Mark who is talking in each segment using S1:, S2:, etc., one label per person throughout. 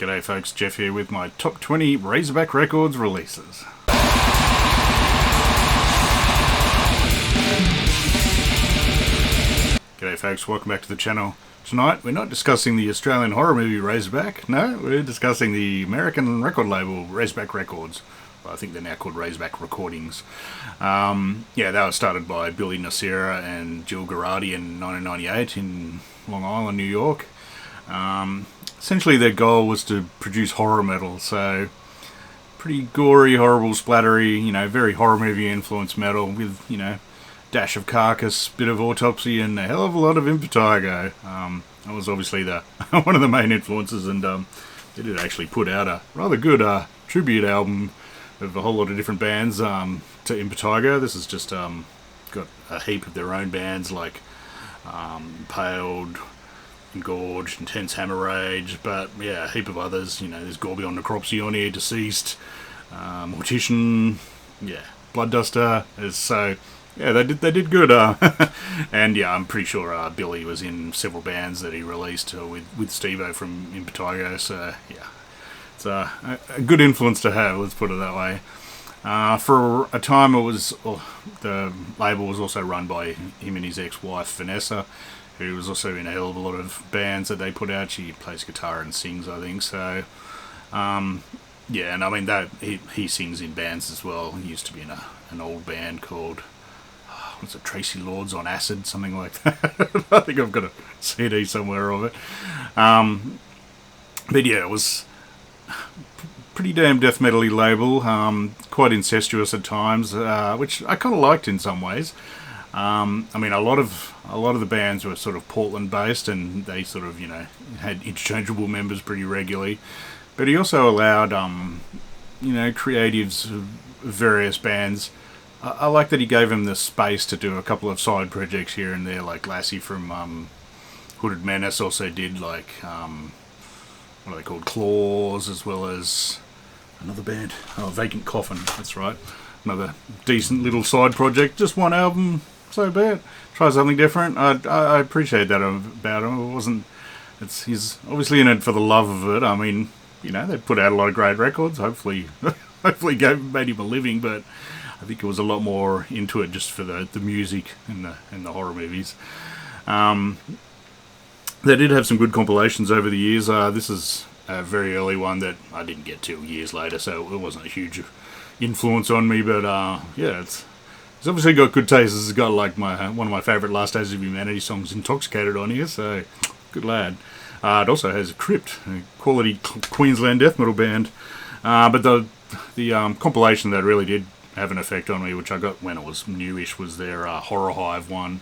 S1: G'day folks, Jeff here with my top 20 Razorback Records releases. G'day folks, welcome back to the channel. Tonight we're not discussing the Australian horror movie Razorback, no, we're discussing the American record label Razorback Records. Well, I think they're now called Razorback Recordings. They were started by Billy Nocera and Jill Garardi in 1998 in Long Island, New York. Essentially their goal was to produce horror metal, so pretty gory, horrible, splattery, very horror movie influenced metal with, dash of Carcass, bit of Autopsy, and a hell of a lot of Impetigo. That was obviously the one of the main influences, and they did actually put out a rather good tribute album of a whole lot of different bands to Impetigo. This has just got a heap of their own bands like Impaled, Gorged, Intense Hammer Rage, but yeah, a heap of others. There's Gorbion Necropsy on here, Deceased, Mortician, Bloodduster. So yeah, they did good. And yeah, I'm pretty sure Billy was in several bands that he released with Steve-O from Impetigo. So yeah, it's a good influence to have. Let's put it that way. For a time, the label was also run by him and his ex-wife Vanessa, who was also in a hell of a lot of bands that they put out. She plays guitar and sings, I think. So, and I mean that he sings in bands as well. He used to be in an old band called Tracy Lords on Acid, something like that. I think I've got a CD somewhere of it. But yeah, it was pretty damn death metal-y label. Quite incestuous at times, which I kind of liked in some ways. I mean, a lot of the bands were sort of Portland based, and they sort of had interchangeable members pretty regularly. But he also allowed creatives of various bands. I like that he gave them the space to do a couple of side projects here and there, like Lassie from Hooded Menace also did what are they called, Claws, as well as another band, Vacant Coffin. That's right, another decent little side project. Just one album. So bad. Try something different. I appreciate that about him. He's obviously in it for the love of it. I mean, they put out a lot of great records. Hopefully made him a living, but I think it was a lot more into it just for the music and the horror movies. They did have some good compilations over the years. This is a very early one that I didn't get till years later, so it wasn't a huge influence on me. But it's obviously got good taste. It's got like one of my favourite Last Days of Humanity songs, Intoxicated, on here, so good lad. It also has Crypt, a quality Queensland death metal band. But the compilation that really did have an effect on me, which I got when it was newish, was their Horror Hive one.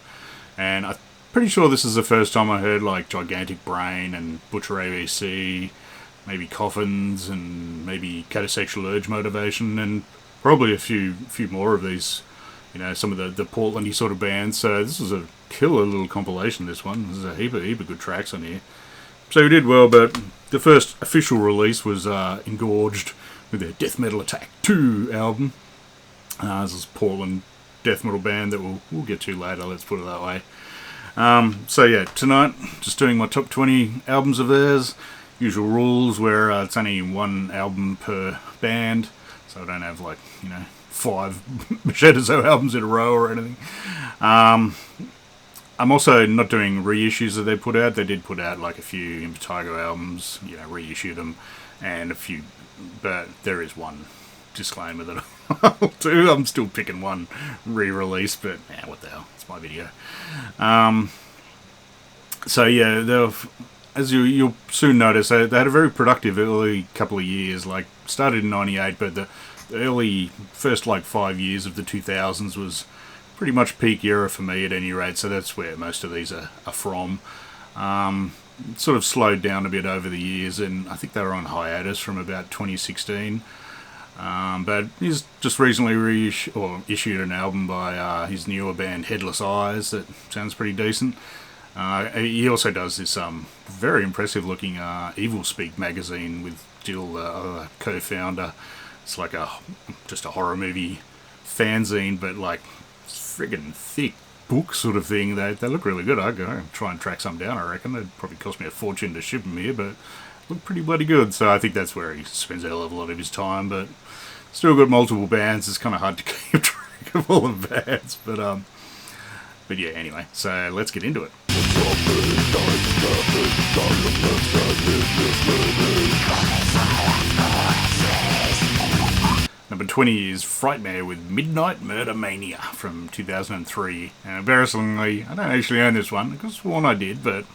S1: And I'm pretty sure this is the first time I heard like Gigantic Brain and Butcher ABC, maybe Coffins, and maybe Catasexual Urge Motivation, and probably a few more of these. Some of the Portlandy sort of bands. So this was a killer little compilation, this one. There's a heap of good tracks on here. So we did well, but the first official release was Engorged with their Death Metal Attack 2 album. This is a Portland death metal band that we'll get to later, let's put it that way. So yeah, tonight, just doing my top 20 albums of theirs. Usual rules where it's only one album per band, so I don't have 5 Shadow albums in a row or anything. I'm also not doing reissues that they put out. They did put out like a few Impetigo albums, reissue them, and a few, but there is one disclaimer that I'll do. I'm still picking one re-release, but what the hell, it's my video. So yeah, as you'll soon notice, they had a very productive early couple of years, started in 98, but the early first 5 years of the 2000s was pretty much peak era for me at any rate, so that's where most of these are from. It sort of slowed down a bit over the years, and I think they were on hiatus from about 2016. But he's just recently issued an album by his newer band Headless Eyes that sounds pretty decent. He also does this very impressive looking Evil Speak magazine with Jill, the co-founder. It's like just a horror movie fanzine, but friggin' thick book sort of thing. They look really good. I'll go try and track some down, I reckon. They'd probably cost me a fortune to ship them here, but look pretty bloody good. So I think that's where he spends a hell of a lot of his time. But still got multiple bands. It's kind of hard to keep track of all the bands. But yeah, anyway. So let's get into it. Number 20 is Frightmare with Midnight Murder Mania from 2003. And embarrassingly, I don't actually own this one. I could have sworn I did, but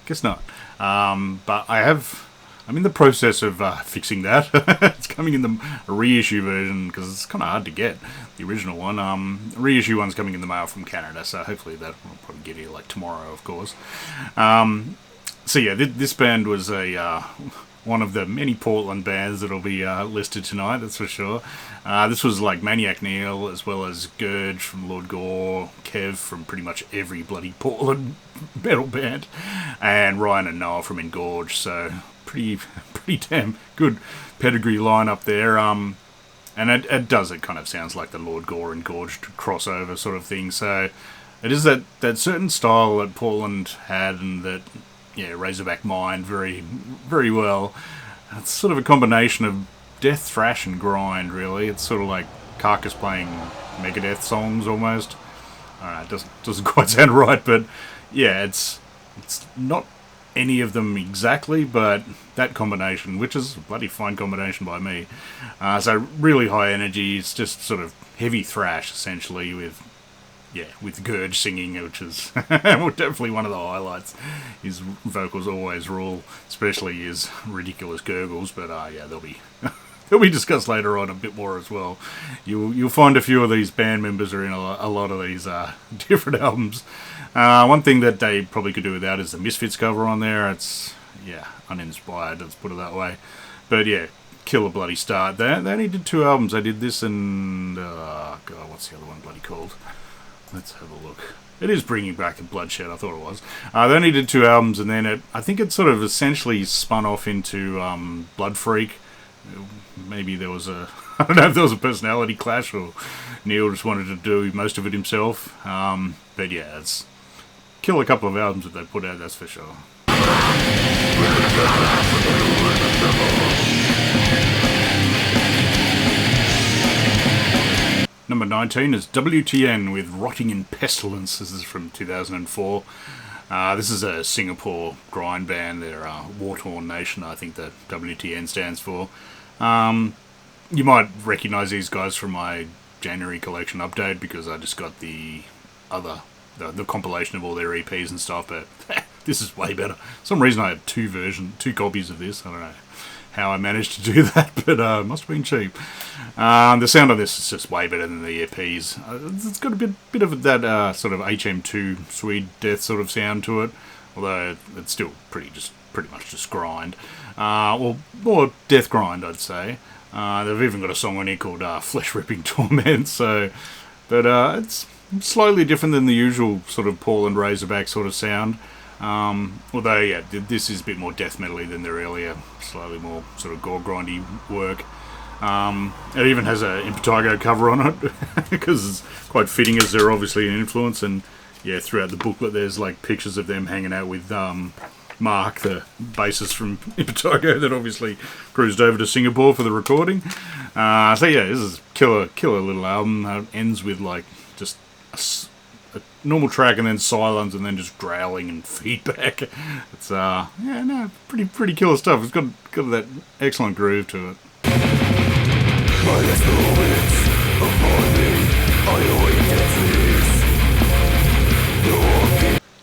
S1: guess not. But I'm in the process of fixing that. It's coming in the reissue version because it's kind of hard to get, the original one. Reissue one's coming in the mail from Canada, so hopefully that will probably get here like tomorrow, of course. So yeah, this band was one of the many Portland bands that'll be listed tonight, that's for sure. This was like Maniac Neil, as well as Gorged from Lord Gore, Kev from pretty much every bloody Portland metal band, and Ryan and Noah from Engorged, so pretty damn good pedigree lineup there. And it kind of sounds like the Lord Gore and Gorged crossover sort of thing, so it is that certain style that Portland had and that Razorback mined very, very well. It's sort of a combination of death, thrash, and grind, really. It's sort of like Carcass playing Megadeth songs, almost. It doesn't quite sound right, but yeah, it's not any of them exactly, but that combination, which is a bloody fine combination by me. So really high energy. It's just sort of heavy thrash, essentially, with Gorge singing, which is definitely one of the highlights. His vocals always rule, especially his ridiculous gurgles. But they'll be discussed later on a bit more as well. You'll find a few of these band members are in a lot of these different albums. One thing that they probably could do without is the Misfits cover on there. It's uninspired, let's put it that way. But yeah, killer bloody start. They only did 2 albums. They did this and what's the other one bloody called? Let's have a look. It is bringing back a Bloodshed, I thought it was. They only did 2 albums, and then I think it sort of essentially spun off into Blood Freak. Maybe there was I don't know if there was a personality clash, or Neil just wanted to do most of it himself. But yeah, it's kill a couple of albums that they put out, that's for sure. Number 19 is WTN with Rotting in Pestilence. This is from 2004. This is a Singapore grind band. They're War-Torn Nation, I think the WTN stands for. You might recognise these guys from my January collection update because I just got the compilation of all their EPs and stuff, but this is way better. For some reason I had 2 copies of this. I don't know how I managed to do that, but it must have been cheap. The sound of this is just way better than the EPs. It's got a bit of that sort of HM2 Swede death sort of sound to it, although it's still pretty much just grind. Well, more death grind, I'd say. They've even got a song on here called Flesh Ripping Torment, but it's slightly different than the usual sort of Portland Razorback sort of sound. Although, yeah, this is a bit more death metal-y than their earlier, slightly more sort of gore grindy work. It even has a Impetigo cover on it, because it's quite fitting as they're obviously an influence, and yeah, throughout the booklet there's like pictures of them hanging out with Mark, the bassist from Impetigo that obviously cruised over to Singapore for the recording. So yeah, this is killer little album. It ends with like just a normal track and then silence and then just growling and feedback. It's pretty killer stuff. It's got that excellent groove to it.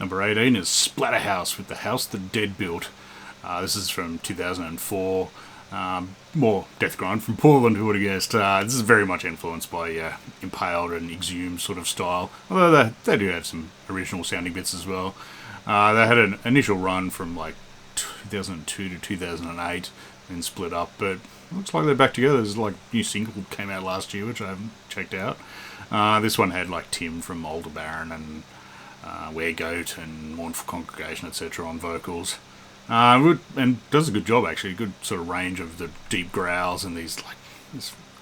S1: Number 18 is Splatter House with The House the Dead Built. This is from 2004. More death grind from Portland, who would have guessed. This is very much influenced by Impaled and Exhumed sort of style, although they do have some original sounding bits as well. They had an initial run from like 2002 to 2008 and split up, but looks like they're back together. There's like a new single came out last year, which I haven't checked out. This one had like Tim from Aldebaran and Weirdo and Mournful Congregation, etc. on vocals. And does a good job, actually. A good sort of range of the deep growls and this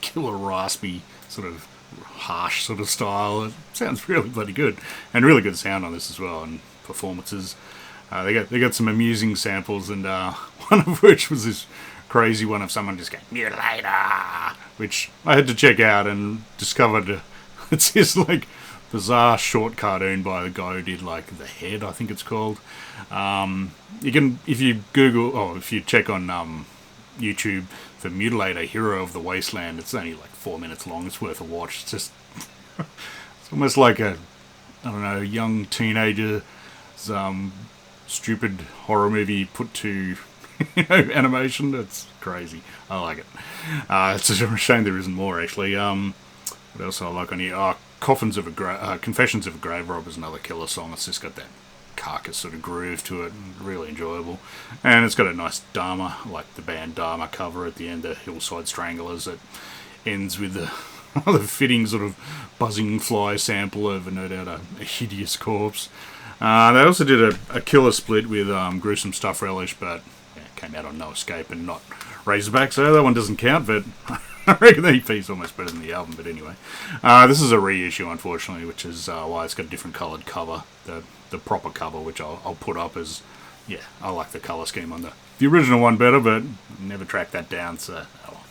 S1: killer raspy sort of harsh sort of style. It sounds really bloody good, and really good sound on this as well, and performances. They got some amusing samples, and one of which was this crazy one of someone just going, Mutilator, which I had to check out and discovered it's this like bizarre short cartoon by the guy who did like The Head, I think it's called. You can, if you Google, or if you check on YouTube for Mutilator Hero of the Wasteland, it's only like 4 minutes long. It's worth a watch. It's just, it's almost like a, I don't know, young teenager's stupid horror movie put to, animation. It's crazy. I like it. It's a shame there isn't more, actually. What else I like on here? Confessions of a Grave Robber is another killer song. It's just got that carcass sort of groove to it, and really enjoyable. And it's got a nice Dharma, like the band Dharma cover at the end, the Hillside Stranglers, that ends with the fitting sort of buzzing fly sample of, no doubt, a hideous corpse. They also did a killer split with Gruesome Stuff Relish, but it came out on No Escape and not Razorback, so that one doesn't count, but I reckon the EP's almost better than the album. But anyway, this is a reissue, unfortunately, which is why it's got a different coloured cover, the proper cover, which I'll put up as, yeah, I like the colour scheme on the original one better, but never tracked that down, so oh well.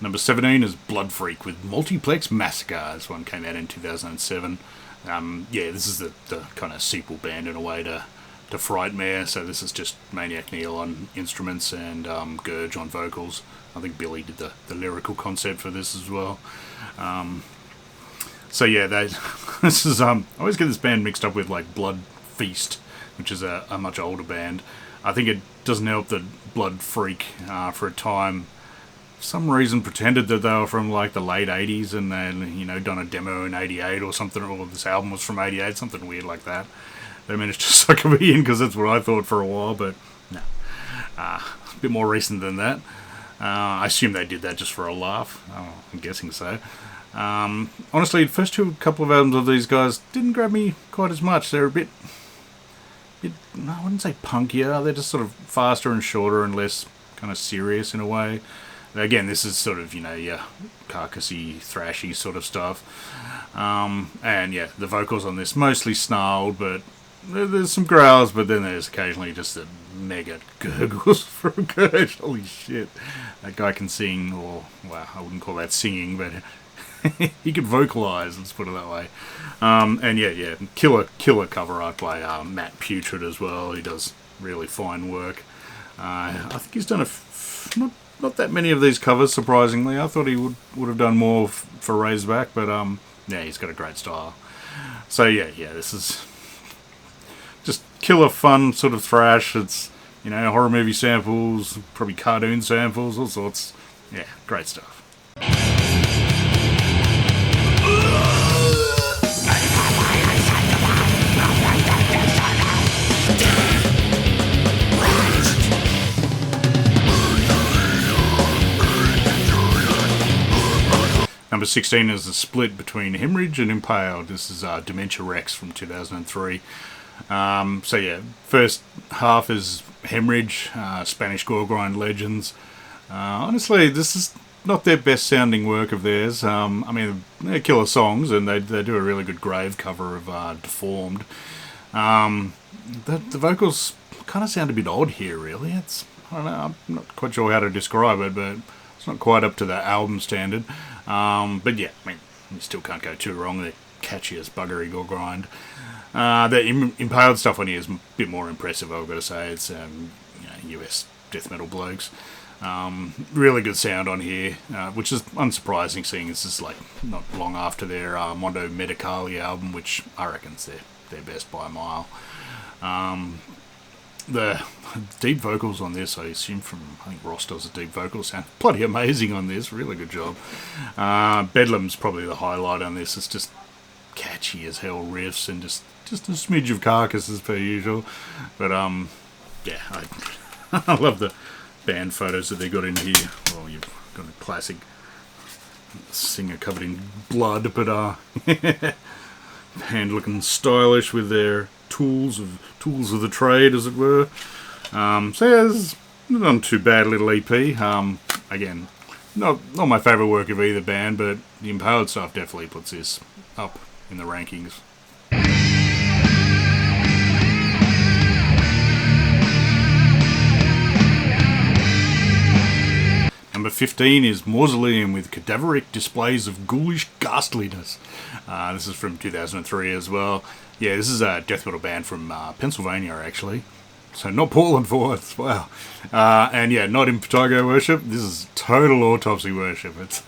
S1: Number 17 is Blood Freak with Multiplex Massacre. This one came out in 2007. Yeah, this is the kind of sequel band in a way to Frightmare. So this is just Maniac Neil on instruments and Gorged on vocals. I think Billy did the lyrical concept for this as well. So yeah, this is I always get this band mixed up with like Blood Feast, which is a much older band. I think it doesn't help that Blood Freak for a time, for some reason, pretended that they were from like the late 80s and then, done a demo in 88 or something, or this album was from 88, something weird like that. They managed to suck me in because that's what I thought for a while, but no. A bit more recent than that. I assume they did that just for a laugh. I'm guessing so. Honestly, the first couple of albums of these guys didn't grab me quite as much. They're a bit, I wouldn't say punkier, they're just sort of faster and shorter and less kind of serious in a way. Again, this is sort of, yeah, carcassy, thrashy sort of stuff. And yeah, the vocals on this mostly snarled, but there's some growls, but then there's occasionally just the mega gurgles from Gorged. Holy shit. That guy can sing, or, well, I wouldn't call that singing, but he can vocalise, let's put it that way. And yeah, killer cover art by Matt Putrid as well. He does really fine work. I think he's done not that many of these covers, surprisingly. I thought he would have done more for Razorback, but yeah, he's got a great style. So yeah, this is just killer fun sort of thrash. It's, horror movie samples, probably cartoon samples, all sorts. Yeah, great stuff. Number 16 is a split between Hemorrhage and Impaled. This is Dementia Rex from 2003. So yeah, first half is Hemorrhage, Spanish gore grind legends. Honestly, this is not their best sounding work of theirs. I mean, they're killer songs, and they do a really good grave cover of Deformed. The vocals kind of sound a bit odd here, really. I don't know, I'm not quite sure how to describe it, but it's not quite up to the album standard. But yeah, I mean, you still can't go too wrong. They're catchy as buggery gore grind. The Impaled stuff on here is a bit more impressive, I've got to say. It's US death metal blokes. Really good sound on here, which is unsurprising, seeing this is like not long after their Mondo Medicali album, which I reckon's their best by a mile. The deep vocals on this, I assume I think Ross does the deep vocals, sound bloody amazing on this. Really good job. Bedlam's probably the highlight on this. It's just catchy as hell riffs and just a smidge of carcass as per usual. But yeah, I love the band photos that they got in here. Well, you've got a classic singer covered in blood, but band looking stylish with their tools of the trade, as it were. So yeah, this is not too bad little EP. Again, not my favourite work of either band, but the Impaled stuff definitely puts this up in the rankings. Number 15 is Mausoleum with cadaveric displays of ghoulish ghastliness. This is from 2003 as well. Yeah, this is a death metal band from Pennsylvania, actually. So not Portland for once. Wow. And yeah, not in Potago worship. This is total autopsy worship. It's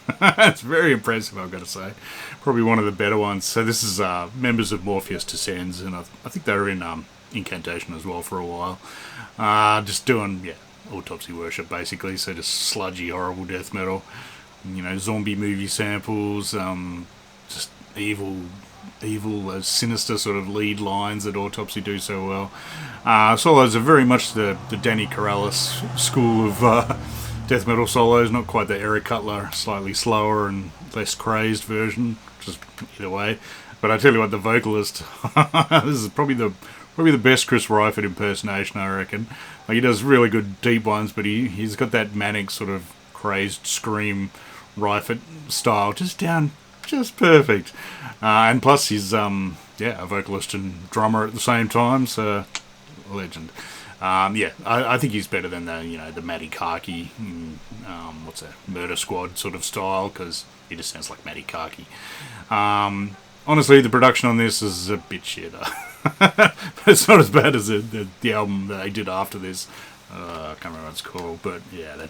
S1: very impressive, I've got to say. Probably one of the better ones. So this is members of Morpheus Descends, and I think they were in Incantation as well for a while. Just doing, yeah, autopsy worship basically. So just sludgy, horrible death metal. You know, zombie movie samples, just evil, sinister sort of lead lines that Autopsy do so well. Solos are very much the Danny Corrales school of death metal solos, not quite the Eric Cutler, slightly slower and less crazed version, just either way. But I tell you what, the vocalist, this is probably the best Chris Ryford impersonation, I reckon. Like, he does really good deep ones, but he's got that manic sort of crazed scream Ryford style just perfect. And plus he's a vocalist and drummer at the same time, so legend. I think he's better than the Matty Karki, what's that, Murder Squad sort of style, because he just sounds like Matty Karki. Honestly, the production on this is a bit shitter. But it's not as bad as the album that they did after this. I can't remember what it's called, but yeah.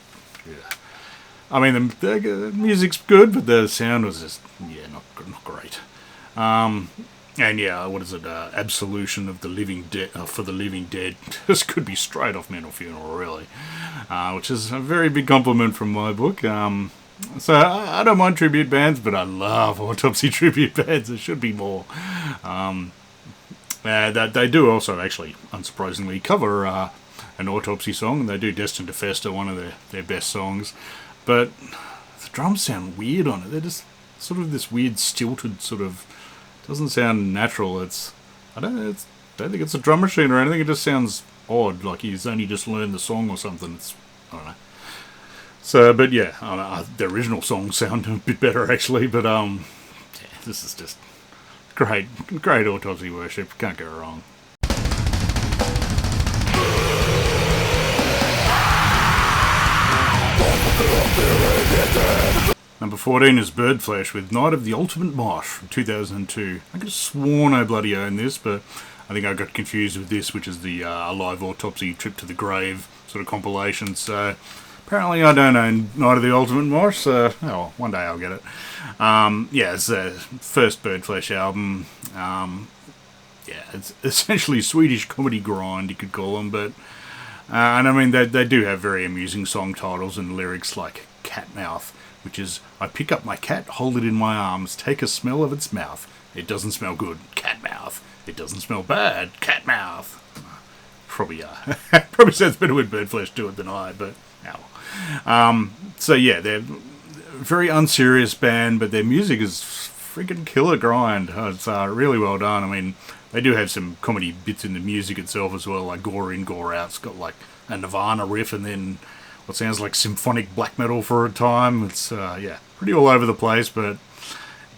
S1: I mean, the music's good, but the sound was just, not great. And yeah, what is it? Absolution of the Living Dead, for the Living Dead. This could be straight off Mental Funeral, really. Which is a very big compliment from my book. So I don't mind tribute bands, but I love Autopsy tribute bands. There should be more. They do also, actually, unsurprisingly, cover an Autopsy song. They do Destined to Fester, one of their best songs. But the drums sound weird on it. They're just sort of this weird stilted sort of, doesn't sound natural. I don't think it's a drum machine or anything. It just sounds odd, like he's only just learned the song or something. I don't know. So, but yeah, the original songs sound a bit better actually. But this is just great Autopsy worship. Can't go wrong. Number 14 is Birdflesh with Night of the Ultimate Mosh from 2002. I could have sworn I bloody owned this, but I think I got confused with this, which is the Live Autopsy Trip to the Grave sort of compilation. So apparently I don't own Night of the Ultimate Mosh, so one day I'll get it. It's the first Birdflesh album. It's essentially Swedish comedy grind, you could call them, but and I mean, they do have very amusing song titles and lyrics like Cat Mouth, which is, I pick up my cat, hold it in my arms, take a smell of its mouth. It doesn't smell good, cat mouth. It doesn't smell bad, cat mouth. Probably sounds better when Birdflesh do it than I, but so yeah, they're a very unserious band, but their music is freaking killer grind. It's really well done. I mean, they do have some comedy bits in the music itself as well, like Gore In, Gore Out. It's got like a Nirvana riff and then what sounds like symphonic black metal for a time. It's pretty all over the place, but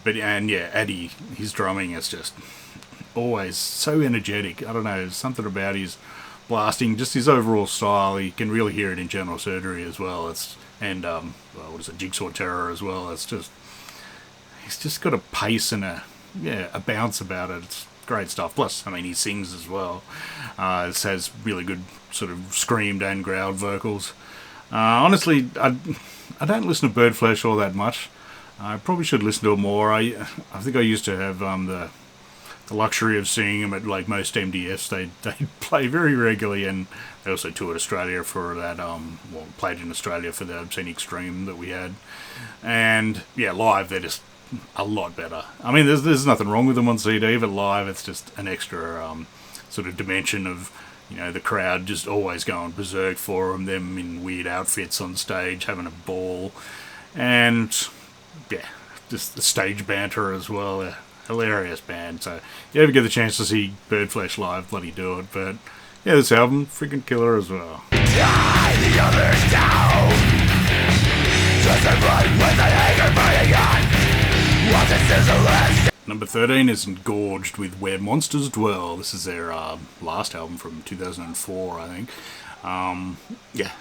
S1: Addy, his drumming is just always so energetic. I don't know, there's something about his blasting, just his overall style. You can really hear it in General Surgery as well. Jigsaw Terror as well. It's just, he's just got a pace and a bounce about it. It's great stuff. Plus, I mean, he sings as well. It has really good sort of screamed and growled vocals. Honestly, I don't listen to Birdflesh all that much. I probably should listen to it more. I think I used to have the luxury of seeing them at like most MDFs. They play very regularly, and they also toured Australia for that. Played in Australia for the Obscene Extreme that we had, and live they're just a lot better. I mean, there's nothing wrong with them on CD, but live it's just an extra sort of dimension of, the crowd just always going berserk for them in weird outfits on stage, having a ball, and just the stage banter as well. A hilarious band. So if you ever get the chance to see Birdflesh live, bloody do it. But this album, freaking killer as well. Die the others down, just as right when the anger burning on. Number 13 is Gorged with Where Monsters Dwell. This is their last album from 2004, I think. Yeah,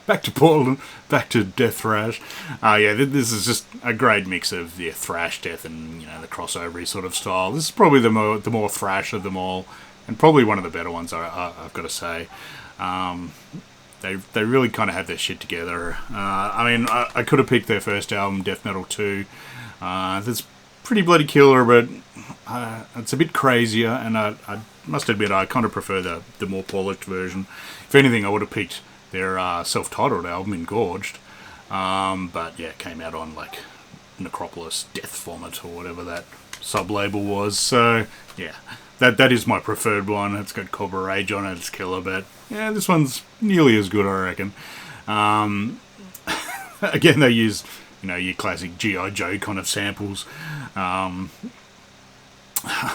S1: back to Portland, back to death thrash. Yeah, this is just a great mix of thrash, death, and the crossover sort of style. This is probably the more thrash of them all, and probably one of the better ones. I've got to say. They really kind of have their shit together. I mean, I could have picked their first album, Death Metal 2. That's pretty bloody killer, but it's a bit crazier, and I must admit I kind of prefer the more polished version. If anything, I would have picked their self-titled album, Engorged, but yeah, it came out on like Necropolis Death Vomit or whatever that sub-label was, so yeah, that is my preferred one. It's got Cabar Rage on it, it's killer, but yeah, this one's nearly as good, I reckon. Again, they use your classic G.I. Joe kind of samples. I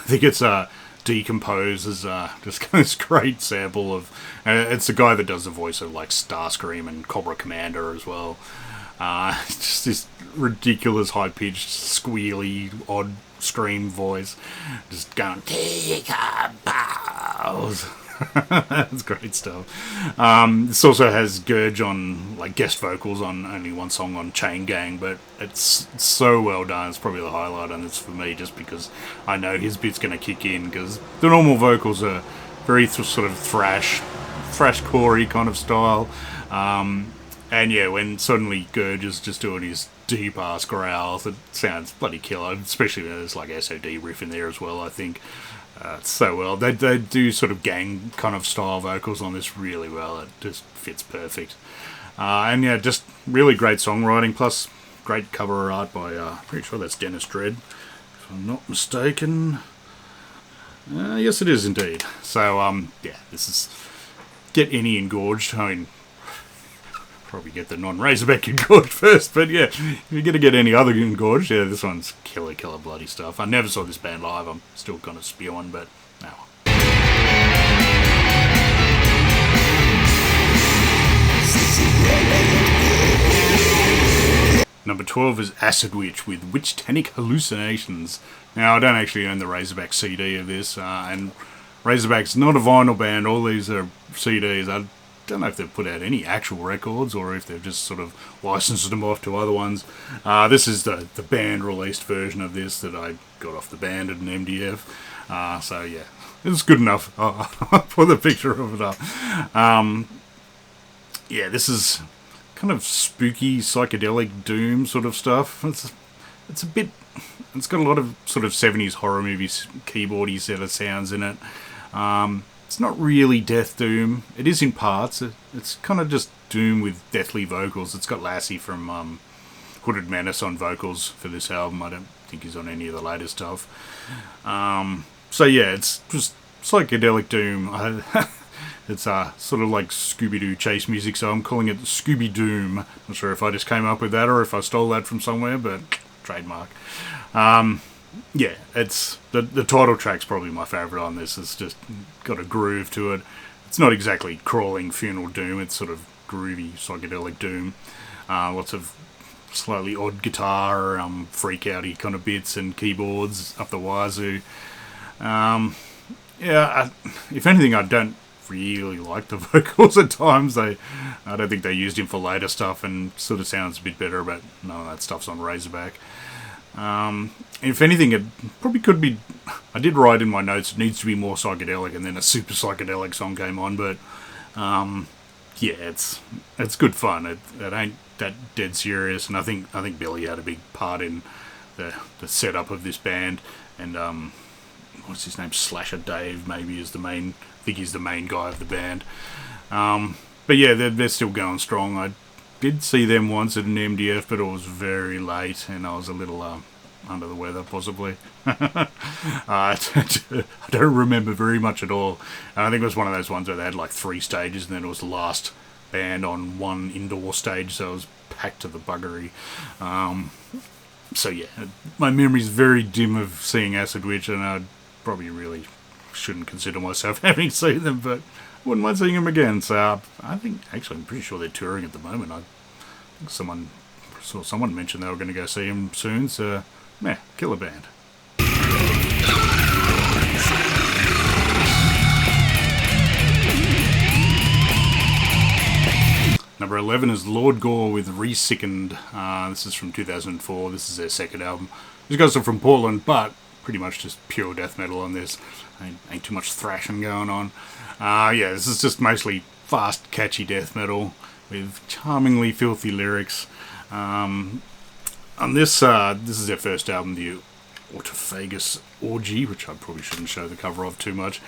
S1: think it's Decompose is just this great sample of. It's the guy that does the voice of like Starscream and Cobra Commander as well. It's just this ridiculous high-pitched, squealy, odd scream voice, just going Decompose. That's great stuff. This also has Gorged on like guest vocals on only one song on Chain Gang, but it's so well done. It's probably the highlight on this for me, just because I know his bit's going to kick in, because the normal vocals are very sort of thrash core-y kind of style. And yeah, when suddenly Gorged is just doing his deep ass growls, it sounds bloody killer, especially when there's like SOD riff in there as well, I think. It's so well. They do sort of gang kind of style vocals on this really well. It just fits perfect. And yeah, just really great songwriting, plus great cover art by, pretty sure that's Dennis Dredd, if I'm not mistaken. Yes, it is indeed. So, yeah, this is get any Engorged. I mean, probably get the non-Razorback Engorged first, but yeah, if you're going to get any other Engorged, yeah, this one's killer bloody stuff. I never saw this band live. I'm still kind of spewing, but no. Number 12 is Acid Witch with Witchtanic Hallucinations. Now, I don't actually own the Razorback CD of this, and Razorback's not a vinyl band. All these are CDs. I don't know if they've put out any actual records or if they've just sort of licensed them off to other ones. This is the band released version of this that I got off the band at an MDF. So yeah, it's good enough. I'll put the picture of it up. Yeah, this is kind of spooky psychedelic doom sort of stuff. It's got a lot of sort of 70s horror movies keyboardy set of sounds in it. It's not really death doom. It is in parts. It's kind of just doom with deathly vocals. It's got Lassie from Hooded Menace on vocals for this album. I don't think he's on any of the later stuff. So yeah, it's just psychedelic doom. It's sort of like Scooby Doo chase music, so I'm calling it Scooby Doom. Not sure if I just came up with that or if I stole that from somewhere, but trademark. Yeah, it's the title track's probably my favourite on this. It's just got a groove to it. It's not exactly crawling funeral doom. It's sort of groovy psychedelic doom. Lots of slightly odd guitar, freak-outy kind of bits and keyboards up the wazoo. Yeah, if anything, I don't really like the vocals at times. I don't think they used him for later stuff, and sort of sounds a bit better, but none of that stuff's on Razorback. If anything, it probably could be. I did write in my notes it needs to be more psychedelic, and then a super psychedelic song came on. But yeah, it's good fun. It ain't that dead serious, and I think Billy had a big part in the setup of this band. And what's his name? Slasher Dave maybe is the main. I think he's the main guy of the band. But yeah, they're still going strong. I did see them once at an MDF, but it was very late, and I was a little under the weather, possibly. I don't remember very much at all. I think it was one of those ones where they had like 3 stages, and then it was the last band on one indoor stage, so it was packed to the buggery. So yeah, my memory's very dim of seeing Acid Witch, and I probably really shouldn't consider myself having seen them, but wouldn't mind seeing them again. So I think, actually, I'm pretty sure they're touring at the moment. I think someone mentioned they were going to go see them soon, so yeah, killer band. Number 11 is Lord Gore with Resickened. This is from 2004. This is their second album. These guys are from Portland, but pretty much just pure death metal on this. Ain't too much thrashing going on. Yeah, this is just mostly fast, catchy death metal with charmingly filthy lyrics. On this, this is their first album, the Autophagus Orgy, which I probably shouldn't show the cover of too much.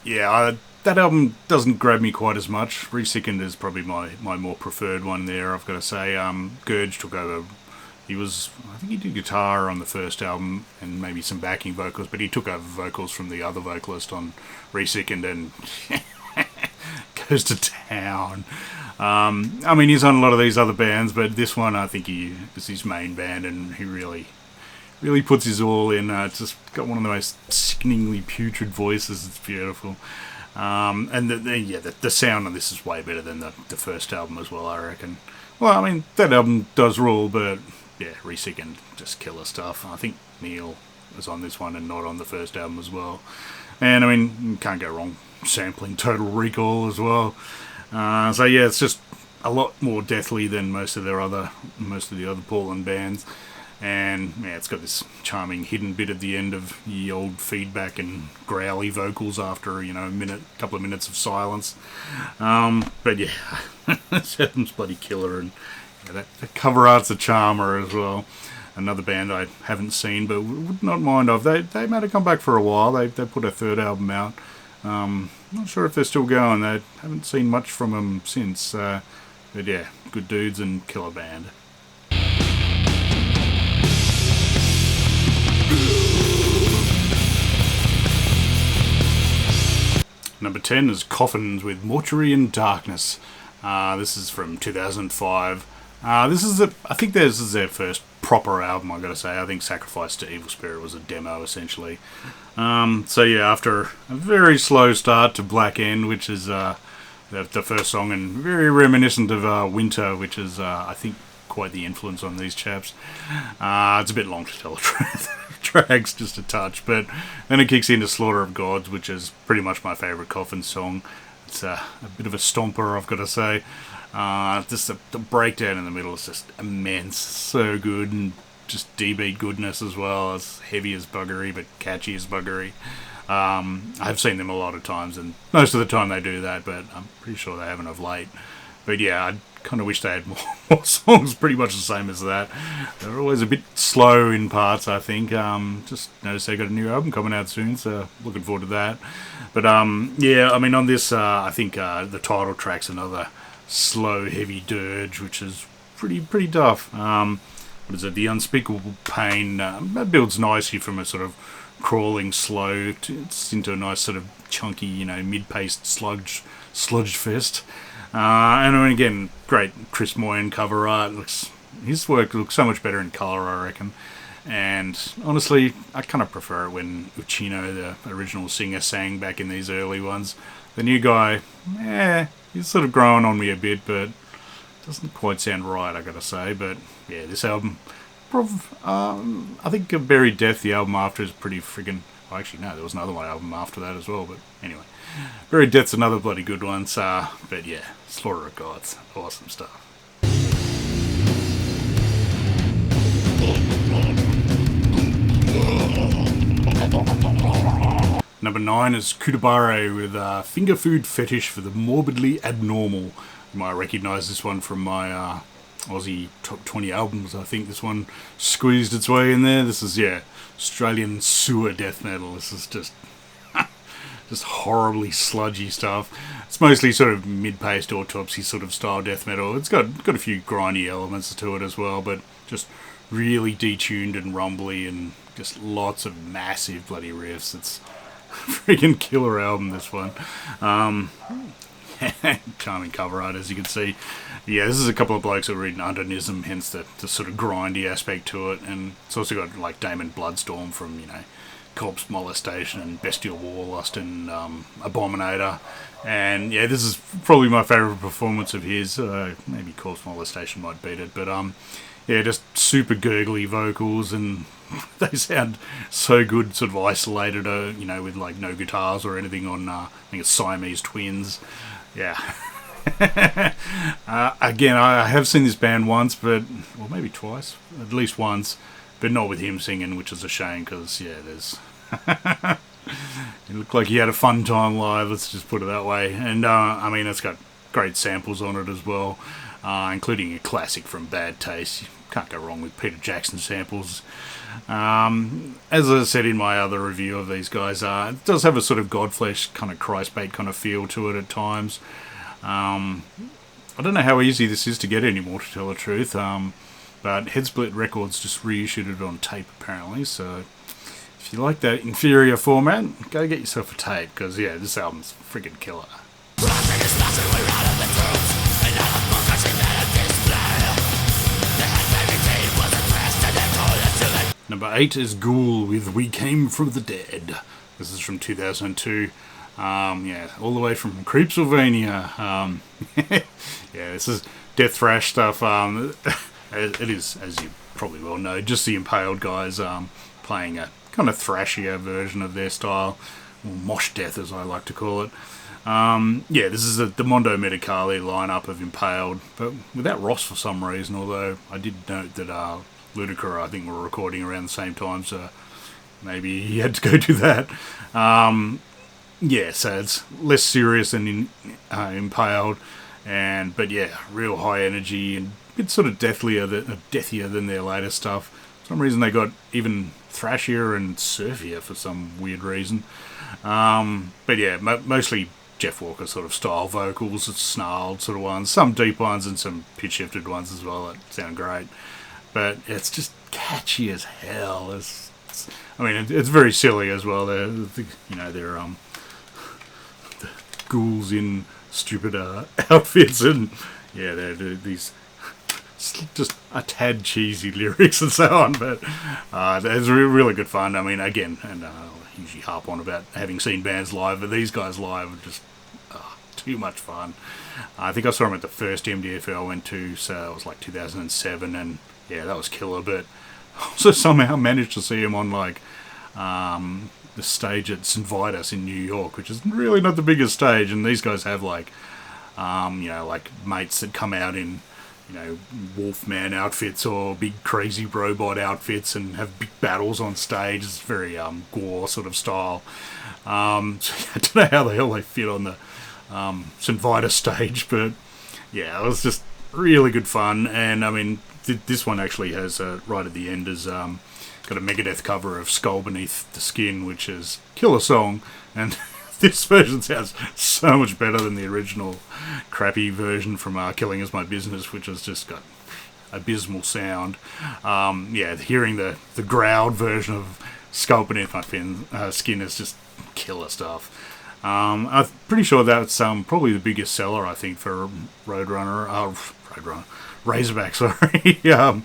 S1: Yeah, that album doesn't grab me quite as much. Resickened is probably my more preferred one there, I've got to say. Gorged took over. I think he did guitar on the first album and maybe some backing vocals, but he took over vocals from the other vocalist on Resickened and goes to town. I mean, he's on a lot of these other bands, but this one I think he is his main band, and he really puts his all in. It's just got one of the most sickeningly putrid voices. It's beautiful. And the sound on this is way better than the first album as well, I reckon. Well, I mean, that album does rule, but yeah, Resickened, just killer stuff. I think Neil was on this one and not on the first album as well. And I mean, you can't go wrong sampling Total Recall as well. So yeah, it's just a lot more deathly than most of the other Portland bands. And yeah, it's got this charming hidden bit at the end of the old feedback and growly vocals after, a couple of minutes of silence. But yeah, this album's bloody killer, and that cover art's a charmer as well. Another band I haven't seen but would not mind of. They might have come back for a while. They put a third album out. Not sure if they're still going. I haven't seen much from them since. But yeah, good dudes and killer band. Number 10 is Coffins with Mortuary and Darkness. This is from 2005. I think this is their first proper album, I've got to say. I think Sacrifice to Evil Spirit was a demo, essentially. So yeah, after a very slow start to Black End, which is the first song, and very reminiscent of Winter, which is, I think, quite the influence on these chaps. It's a bit long to tell the truth. Drags just a touch, but then it kicks into Slaughter of Gods, which is pretty much my favourite Coffin song. It's a bit of a stomper, I've got to say. Just the breakdown in the middle is just immense, so good, and just D-beat goodness as well. It's heavy as buggery, but catchy as buggery. I've seen them a lot of times, and most of the time they do that, but I'm pretty sure they haven't of late. But yeah, I kind of wish they had more songs pretty much the same as that. They're always a bit slow in parts, I think. Just noticed they got a new album coming out soon, so looking forward to that. But yeah, I mean, on this, I think the title track's another slow, heavy dirge, which is pretty tough. What is it? The Unspeakable Pain. That builds nicely from a sort of crawling slow into a nice sort of chunky, mid-paced sludge fest. And I mean, again, great Chris Moyen cover art. His work looks so much better in colour, I reckon. And honestly, I kind of prefer it when Uchino, the original singer, sang back in these early ones. The new guy, he's sort of growing on me a bit, but doesn't quite sound right, I gotta say. But yeah, this album, I think Buried Death, the album after, is pretty friggin'... Oh, actually, no, there was another one album after that as well, but anyway. Buried Death's another bloody good one, but yeah, Slaughter of Gods, awesome stuff. Number 9 is Kudabare with Finger Food Fetish for the Morbidly Abnormal. You might recognise this one from my Aussie top 20 albums. I think this one squeezed its way in there. This is, Australian sewer death metal. This is just horribly sludgy stuff. It's mostly sort of mid-paced Autopsy sort of style death metal. It's got a few grindy elements to it as well, but just really detuned and rumbly, and just lots of massive bloody riffs. It's a freaking killer album, this one. Charming cover art, as you can see. Yeah, this is a couple of blokes that are reading Undernism, hence the sort of grindy aspect to it. And it's also got like Damon Bloodstorm from, Corpse Molestation and Bestial Warlust and Abominator. And yeah, this is probably my favourite performance of his. Maybe Corpse Molestation might beat it, but yeah, just super gurgly vocals, and they sound so good, sort of isolated, you know, with like no guitars or anything on, I think it's Siamese Twins. Yeah. Again, I have seen this band once, but, well, maybe twice, at least once, but not with him singing, which is a shame, because, yeah, there's... It looked like he had a fun time live, let's just put it that way. And, I mean, it's got great samples on it as well, including a classic from Bad Taste. You can't go wrong with Peter Jackson samples. As I said in my other review of these guys, it does have a sort of Godflesh kind of Christbait kind of feel to it at times. I don't know how easy this is to get anymore, to tell the truth, but Headsplit Records just reissued it on tape apparently, so if you like that inferior format, go get yourself a tape, because yeah, this album's freaking killer. Number 8 is Ghoul with We Came From The Dead. This is from 2002. Yeah, all the way from Creepsylvania. Yeah, this is death thrash stuff. It is, as you probably well know, just the Impaled guys playing a kind of thrashier version of their style, or mosh death as I like to call it. Yeah, this is the Mondo Medicali lineup of Impaled, but without Ross for some reason, although I did note that Ludacris, I think, were recording around the same time, so maybe he had to go do that. Yeah, so it's less serious than Impaled, but yeah, real high energy and a bit sort of deathier than their latest stuff. For some reason they got even thrashier and surfier for some weird reason. But yeah, mostly Jeff Walker sort of style vocals, it's snarled sort of ones, some deep ones and some pitch shifted ones as well that sound great. But it's just catchy as hell. I mean, it's very silly as well. They're the ghouls in stupid outfits, and yeah, they're these just a tad cheesy lyrics and so on. But it's really good fun. I mean, again, and I usually harp on about having seen bands live, but these guys live are just too much fun. I think I saw them at the first MDFL I went to, so it was like 2007, and yeah, that was killer. But also somehow managed to see him on like the stage at St. Vitus in New York, which is really not the biggest stage, and these guys have like like mates that come out in Wolfman outfits or big crazy robot outfits and have big battles on stage. It's very gore sort of style. So I don't know how the hell they fit on the St. Vitus stage, but yeah, it was just really good fun. And I mean, this one actually has right at the end is got a Megadeth cover of Skull Beneath the Skin, which is killer song, and this version sounds so much better than the original crappy version from Killing Is My Business, which has just got abysmal sound. Yeah, hearing the growled version of Skull Beneath My Skin is just killer stuff. I'm pretty sure that's probably the biggest seller, I think, for Razorback, sorry. Yeah,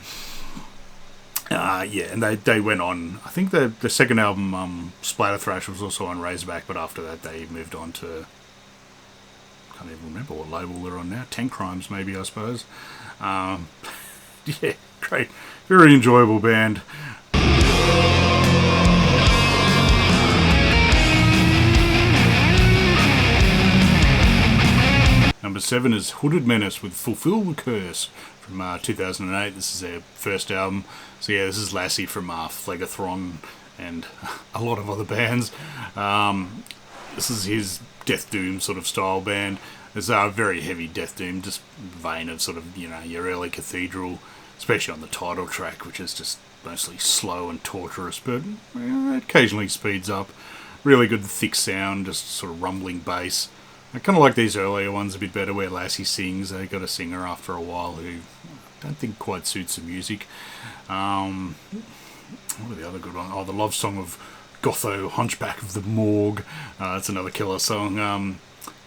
S1: and they went on. I think the second album, Splatter Thrash, was also on Razorback, but after that they moved on to, I can't even remember what label they're on now. Tank Crimes, maybe, I suppose. Yeah, great, very enjoyable band. Number 7 is Hooded Menace with Fulfill the Curse from 2008. This is their first album. So yeah, this is Lassie from Phlegathron and a lot of other bands. This is his Death Doom sort of style band. It's a very heavy Death Doom, just vein of sort of, your early Cathedral, especially on the title track, which is just mostly slow and torturous, but it occasionally speeds up. Really good thick sound, just sort of rumbling bass. I kind of like these earlier ones a bit better where Lassie sings. They got a singer after a while who I don't think quite suits the music. What are the other good ones? Oh, the Love Song of Gotho, Hunchback of the Morgue. That's another killer song.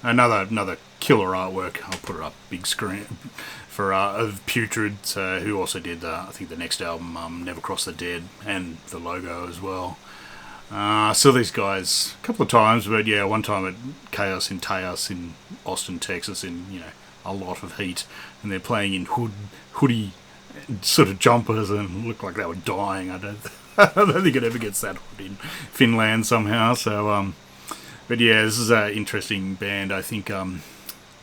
S1: Another killer artwork. I'll put it up big screen for of Putrid, who also did I think the next album, Never Cross the Dead, and the logo as well. Saw these guys a couple of times, but yeah, one time at Chaos in Tejas in Austin, Texas, in a lot of heat, and they're playing in hoodie sort of jumpers and looked like they were dying. I don't think it ever gets that hot in Finland somehow. So, but yeah, this is an interesting band. I think I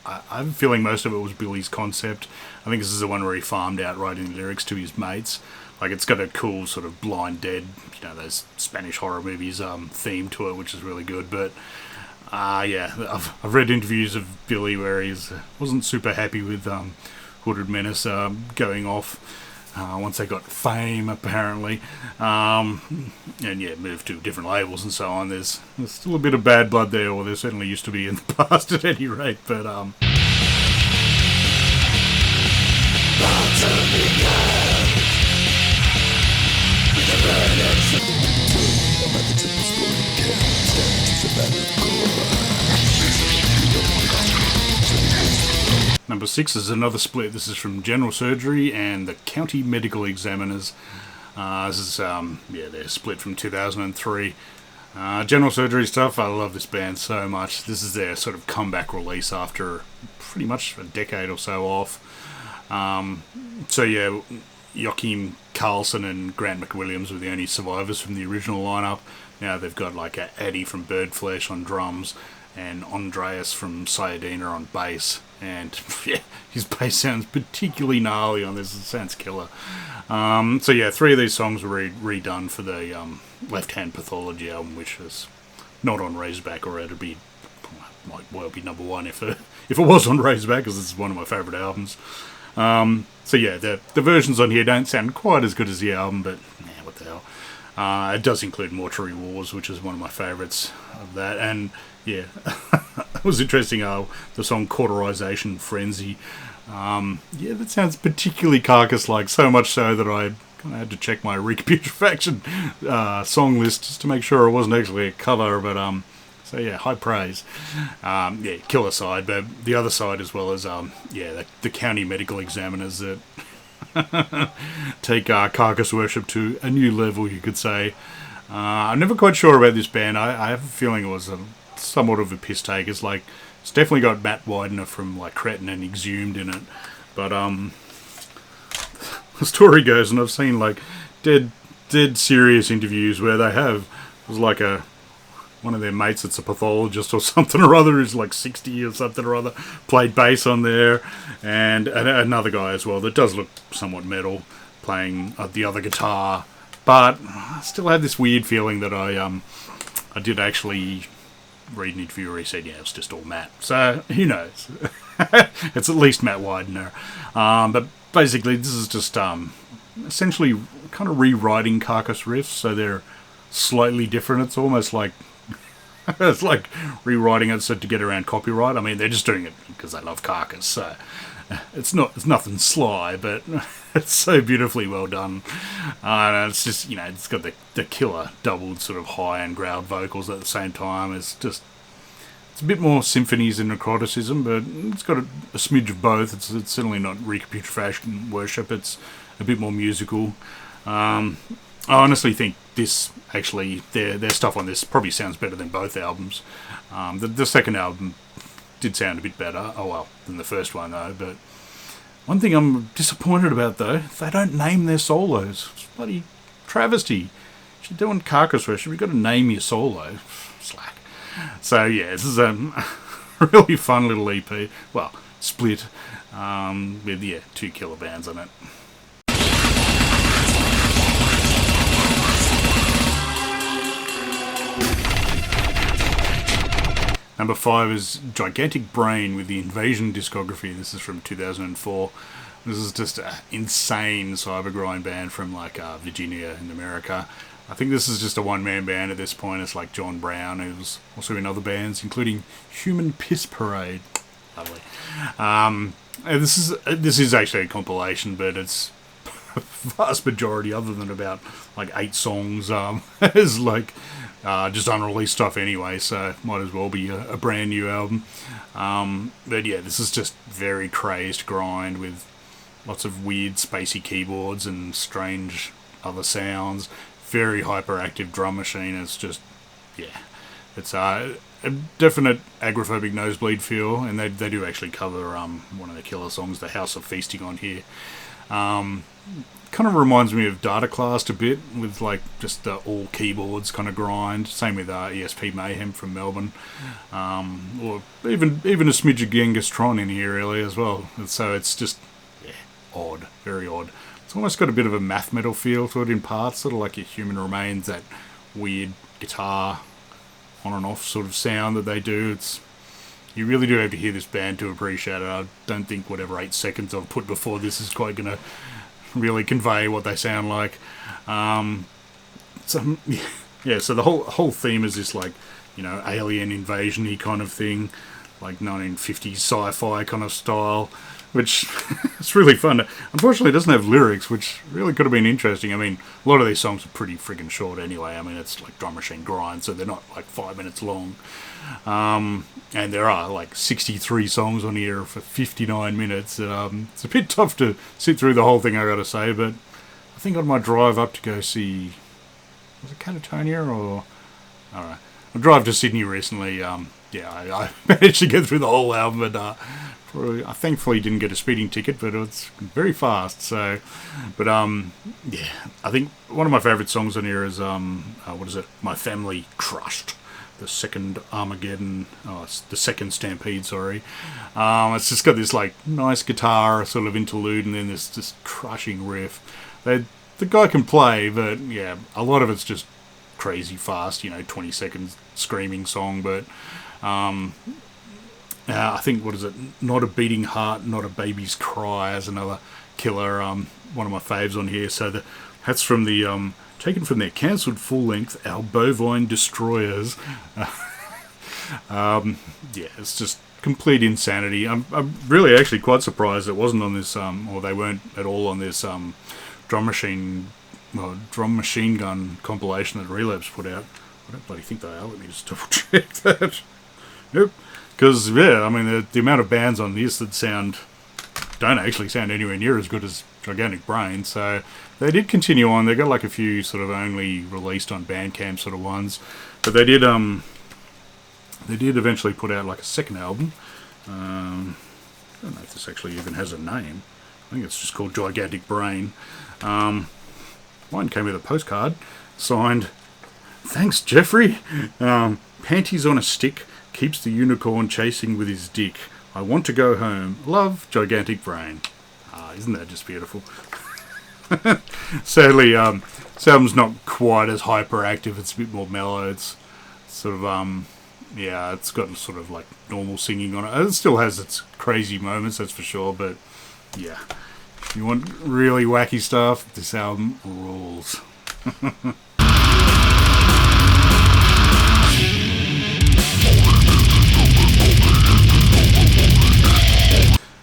S1: have a feeling most of it was Billy's concept. I think this is the one where he farmed out writing lyrics to his mates. Like, it's got a cool sort of Blind Dead, those Spanish horror movies theme to it, which is really good. But yeah, I've read interviews of Billy where he wasn't super happy with Hooded Menace going off once they got fame, apparently. And yeah, moved to different labels and so on. There's still a bit of bad blood there, or there certainly used to be in the past at any rate. But Number 6 is another split. This is from General Surgery and the County Medical Examiners. This is, yeah, they're split from 2003. General Surgery stuff, I love this band so much. This is their sort of comeback release after pretty much a decade or so off. So yeah, Joachim Carlson and Grant McWilliams were the only survivors from the original lineup. Now they've got like Eddie from Birdflesh on drums and Andreas from Sayadina on bass. And yeah, his bass sounds particularly gnarly on this. It sounds killer. So yeah, 3 of these songs were redone for the Left Hand Pathology album, which is not on Razorback, or it'd be might well be number 1 if it was on Razorback, because this is one of my favourite albums. So yeah, the versions on here don't sound quite as good as the album, but yeah, what the hell. It does include Mortuary Wars, which is one of my favourites of that, and yeah, it was interesting. The song Cauterization Frenzy. Yeah, that sounds particularly Carcass-like, so much so that I kind of had to check my Recaputrefaction song list just to make sure it wasn't actually a cover. But so yeah, high praise. Yeah, killer side, but the other side as well as yeah, the County Medical Examiners that take Carcass worship to a new level, you could say. I'm never quite sure about this band. I have a feeling it was somewhat of a piss take. It's definitely got Matt Widener from like Cretin and Exhumed in it. But the story goes, and I've seen like dead serious interviews where they have, it was like one of their mates that's a pathologist or something or other, who's like 60 or something or other, played bass on there, and another guy as well that does look somewhat metal, playing the other guitar. But I still had this weird feeling that I did actually read an interview where he said, yeah, it's just all Matt. So, who knows? It's at least Matt Widener. But basically, this is just essentially kind of rewriting Carcass riffs, so they're slightly different. It's almost like it's like rewriting it so to get around copyright. I mean, they're just doing it because they love Carcass, so it's nothing sly, but it's so beautifully well done. It's just, it's got the killer doubled sort of high and growled vocals at the same time. It's a bit more symphonies than necroticism, but it's got a smidge of both. It's certainly not Recaputrefaction worship. It's a bit more musical. I honestly think this, actually, their stuff on this probably sounds better than both albums. The second album did sound a bit better, than the first one though. But one thing I'm disappointed about though, they don't name their solos. It's a bloody travesty. If you're doing Carcass worship, you've got to name your solo. Slack. So yeah, this is a really fun little EP. Well, split with 2 killer bands on it. Number 5 is Gigantic Brain with the Invasion discography. This is from 2004. This is just an insane cybergrind band from like Virginia in America. I think this is just a one-man band at this point. It's like John Brown, who's also in other bands, including Human Piss Parade. Lovely. This is actually a compilation, but it's a vast majority, other than about like 8 songs, is like just unreleased stuff anyway, so might as well be a brand new album. But yeah, this is just very crazed grind with lots of weird spacey keyboards and strange other sounds. Very hyperactive drum machine. It's just, yeah, it's a definite Agoraphobic Nosebleed feel, and they do actually cover one of the killer songs, The House of Feasting, on here. Kind of reminds me of Data Class a bit, with like just all keyboards kind of grind. Same with ESP Mayhem from Melbourne, or even a smidge of Genghis Tron in here really as well. And so it's just odd, very odd. It's almost got a bit of a math metal feel to it in parts, sort of like your Human Remains, that weird guitar on and off sort of sound that they do. You really do have to hear this band to appreciate it. I don't think whatever 8 seconds I've put before this is quite going to really convey what they sound like. So the whole theme is this, like, alien invasion-y kind of thing, like 1950s sci-fi kind of style, which it's really fun. Unfortunately, it doesn't have lyrics, which really could have been interesting. I mean, a lot of these songs are pretty friggin' short anyway. I mean, it's like drum machine grind, so they're not like 5 minutes long. And there are like 63 songs on here for 59 minutes. It's a bit tough to sit through the whole thing, I gotta say, but I think on my drive up to go see, was it Catatonia or, I don't know, I drive to Sydney recently. I managed to get through the whole album, but I thankfully didn't get a speeding ticket, but it's very fast. So, but I think one of my favourite songs on here is My Family Crushed, the second Armageddon. It's the second Stampede. Sorry, it's just got this like nice guitar sort of interlude, and then this crushing riff. The guy can play, but yeah, a lot of it's just crazy fast. 20-second screaming song, but. I think, Not a Beating Heart, Not a Baby's Cry is another killer, one of my faves on here. So that's from the, taken from their cancelled full-length, Our Bovine Destroyers. It's just complete insanity. I'm really actually quite surprised it wasn't on this, or they weren't at all on this Drum Machine Gun compilation that Relapse put out. I don't bloody think they are. Let me just double check that. Nope. Because, I mean, the amount of bands on this that don't actually sound anywhere near as good as Gigantic Brain, so they did continue on. They got like a few sort of only released on Bandcamp sort of ones, but they did eventually put out like a second album. I don't know if this actually even has a name. I think it's just called Gigantic Brain. Mine came with a postcard signed, "Thanks, Jeffrey. Panties on a stick. Keeps the unicorn chasing with his dick. I want to go home. Love, Gigantic Brain." Isn't that just beautiful? Sadly, this album's not quite as hyperactive. It's a bit more mellow. It's sort of, it's got sort of like normal singing on it. It still has its crazy moments, that's for sure, but yeah. If you want really wacky stuff, this album rules.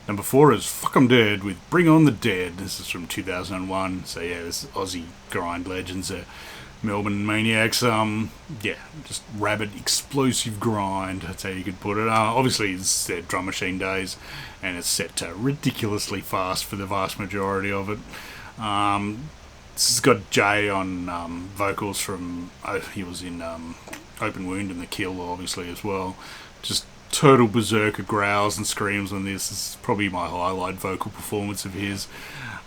S1: Number 4 is Fuck 'Em Dead with Bring On The Dead. This is from 2001. So yeah, this is Aussie grind legends, Melbourne maniacs. Just rabid, explosive grind. That's how you could put it. Obviously, it's their drum machine days, and it's set to ridiculously fast for the vast majority of it. This has got Jay on vocals from. He was in Open Wound and The Kill, obviously, as well. Just total berserker growls and screams on this. This is probably my highlight vocal performance of his.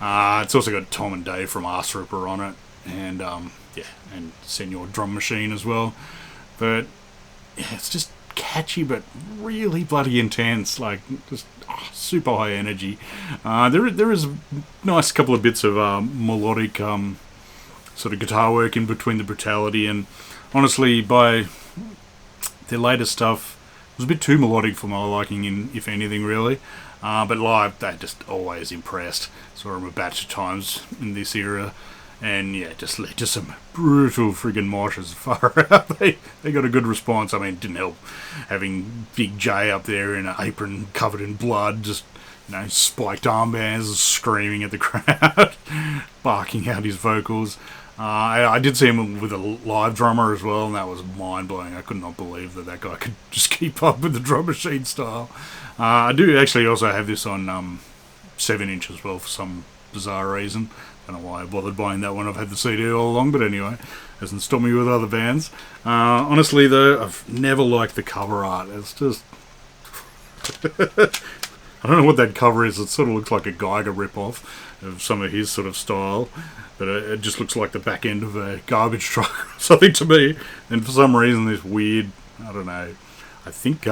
S1: It's also got Tom and Dave from Arse Ripper on it, and and Senor Drum Machine as well. But yeah, it's just catchy but really bloody intense, like just super high energy. There is a nice couple of bits of melodic sort of guitar work in between the brutality, and honestly, by their latest stuff, it was a bit too melodic for my liking, if anything, really. But live, they just always impressed. Saw them a batch of times in this era, and yeah, just led to some brutal friggin' mosh as far out. They got a good response. I mean, it didn't help having Big J up there in an apron covered in blood, just spiked armbands, screaming at the crowd, barking out his vocals. I did see him with a live drummer as well, and that was mind-blowing. I could not believe that guy could just keep up with the drum machine style. I do actually also have this on 7-inch as well for some bizarre reason. I don't know why I bothered buying that one. I've had the CD all along, but anyway, hasn't stopped me with other bands. Honestly, though, I've never liked the cover art. It's just... I don't know what that cover is. It sort of looks like a Geiger ripoff of some of his sort of style, but it just looks like the back end of a garbage truck or something to me. And for some reason, this weird, I don't know, I think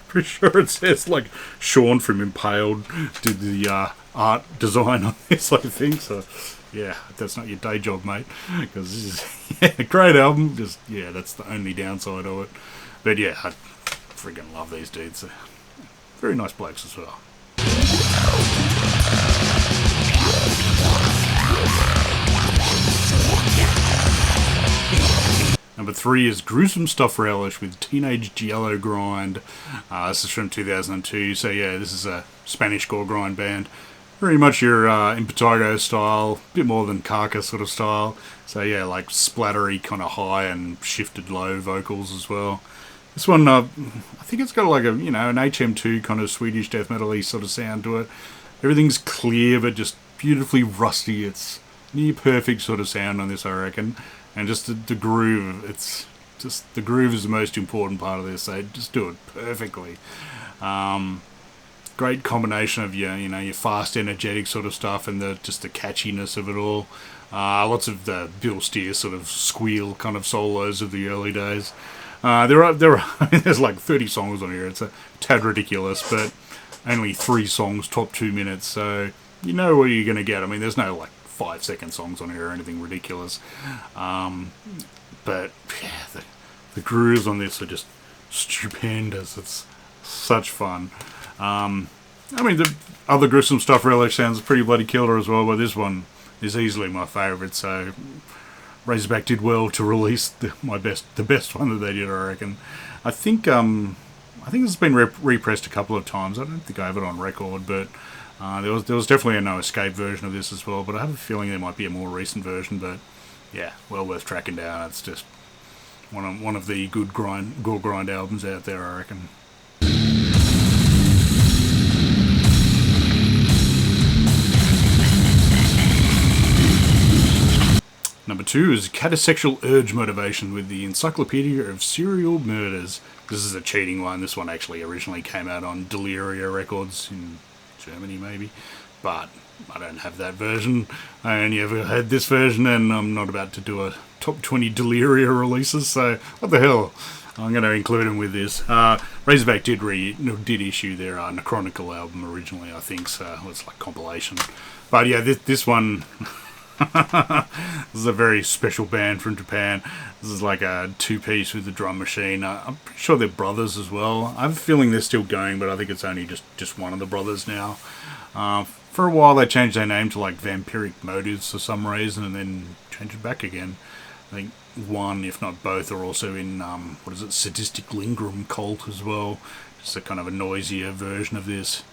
S1: pretty sure it says like Sean from Impaled did the art design on this, I think. So yeah, that's not your day job, mate, because this is a great album. Just yeah, that's the only downside of it. But yeah, I friggin' love these dudes. They're very nice blokes as well. Number 3 is Gruesome Stuff Relish with Teenage Giallo Grind. This is from 2002, so yeah, this is a Spanish gore grind band. Very much your Impetigo style, a bit more than Carcass sort of style. So yeah, like splattery kind of high and shifted low vocals as well. This one, I think it's got like a, you know, an HM2 kind of Swedish death metal-y sort of sound to it. Everything's clear but just beautifully rusty. It's near perfect sort of sound on this, I reckon. And just the groove, it's just, the groove is the most important part of this. They just do it perfectly. Great combination of your fast, energetic sort of stuff and the catchiness of it all. Lots of the Bill Steer sort of squeal kind of solos of the early days. I mean, there's like 30 songs on here. It's a tad ridiculous, but only 3 songs, top 2 minutes. So you know what you're going to get. I mean, there's no like 5-second songs on here or anything ridiculous. But yeah, the grooves on this are just stupendous. It's such fun. I mean, the other Gruesome Stuff Relish sounds pretty bloody killer as well, but this one is easily my favourite. So Razorback did well to release the best one that they did, I reckon. I think it's been repressed a couple of times. I don't think I have it on record, but there was definitely a No Escape version of this as well. But I have a feeling there might be a more recent version. But yeah, well worth tracking down. It's just one of the good gore grind albums out there, I reckon. Number 2 is Catasexual Urge Motivation with the Encyclopedia of Serial Murders. This is a cheating one. This one actually originally came out on Dementia Records in Germany, maybe. But I don't have that version. I only ever had this version, and I'm not about to do a top 20 Deliria releases, so what the hell? I'm going to include them with this. Razorback did issue their Necronical album originally, I think, so it's like compilation. But yeah, this one... This is a very special band from Japan. This is like a 2-piece with a drum machine. I'm pretty sure they're brothers as well. I have a feeling they're still going, but I think it's only just one of the brothers now. For a while they changed their name to like Vampiric Motives for some reason, and then changed it back again. I think one, if not both, are also in Sadistic Lingrum Cult as well. Just a kind of a noisier version of this.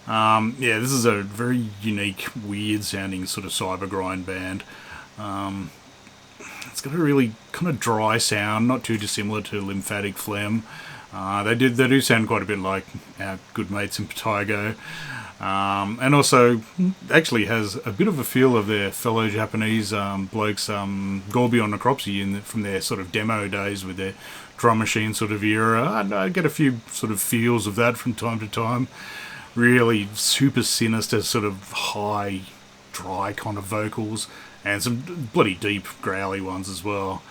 S1: Yeah, this is a very unique, weird-sounding sort of cyber grind band. It's got a really kind of dry sound, not too dissimilar to Lymphatic Phlegm. They do sound quite a bit like our good mates in Impetigo. And also actually has a bit of a feel of their fellow Japanese blokes, Gorged Necropsy, from their sort of demo days with their drum machine sort of era. I get a few sort of feels of that from time to time. Really super sinister, sort of high, dry kind of vocals, and some bloody deep, growly ones as well.